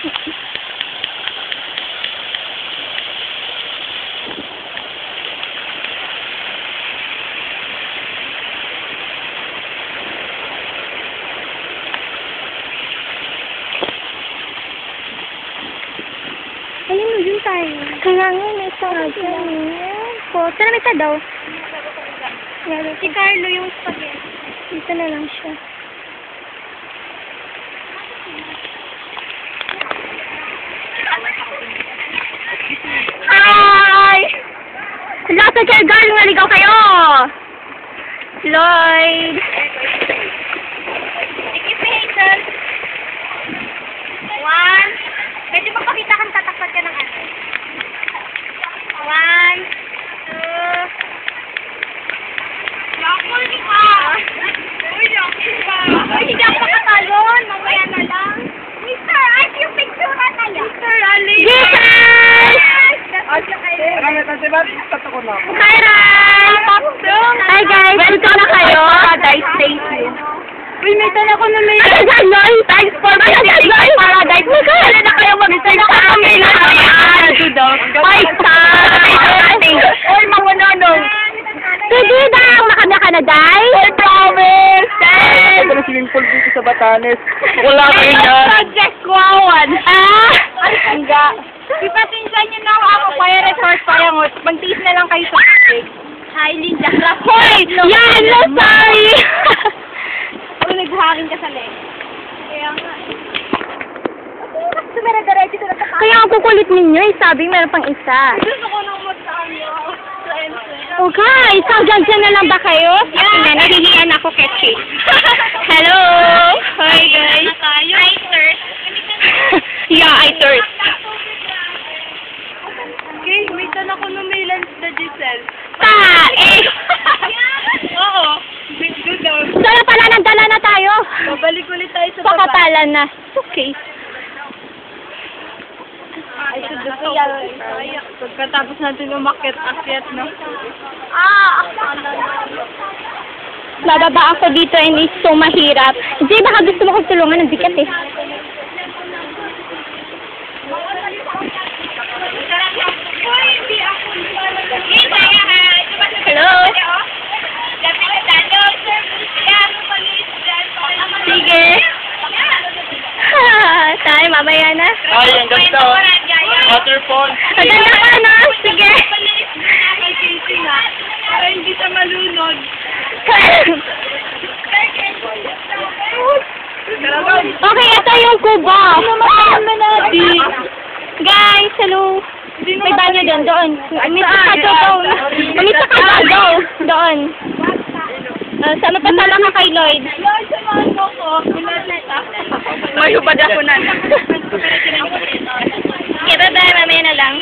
Ayun mo, yun tayo. Kaya nga, may isa ka dyan. Po, tara may isa daw. Si Carlo yung spaghetti. Dito na lang siya. Hi! Lasa kayo, girl! Naligaw kayo! Lloyd! Sige, Hazel. 1. Pwede magpakita kang tatakpat ka ng ano. 1, 2. Yakult ka! Uy, yakult ka! Uy, hindi ako makatalon. Mamaya na lang. Mister, ay, yung picture na yan. Mister, Ali! Yes! Hi, Rai! Hi, guys! Welcome na kayo. Paradise, thank you. Uy, may tala ko na may... Ay, gano'n! Thanks for visiting Paradise. Magkano na kayo mag-send sa amin? Uy, mamunonong! Pwede daw! Makanya ka na, Day? I promise! Thanks! Ito na swimming pool dito sa Batanes. Wala kayo na. Project Wawan! Ay, hangga. Ipasinsan niyo na ako kaya resort kaya mo. Magtiis na lang kayo sa tubig. Hi, Linda. Hoy! Yan! No, sorry! Uy, nagbuhangin ka sa leg. Kaya nga. Kaya ang kukulit ninyo, sabi meron pang isa. Gusto ko nang mag-ano. Okay, dyan na lang ba kayo? Yeah. Nahihiyan ako, Ketchy. Hello! Hi, guys. Hi, sir. Yeah, I thirst. Okay, may tan ako na may lunch na Giselle. Oo. Sana pala nagdala na tayo. Babalik ulit tayo sa baba. Pakapalan na. Okay. Ay, pagkatapos natin umakyat-akyat, no? Bababa ako dito and it's so mahirap. Jay, baka gusto mo kong tulungan ng bigat eh. Hello? Sige. Tayo, mamaya na. Ay, ang ganda. Waterfall. Maganda ka na. Sige. Para hindi siya malunod. Okay, ito yung kubo. Guys, hello. May banyo doon. Umisa ka doon. Umisa ka doon. Doon. Sama pa sana ka kay Lloyd. Lloyd, samahan mo ko. May hubad ako na. Kaya bye, mamaya na lang.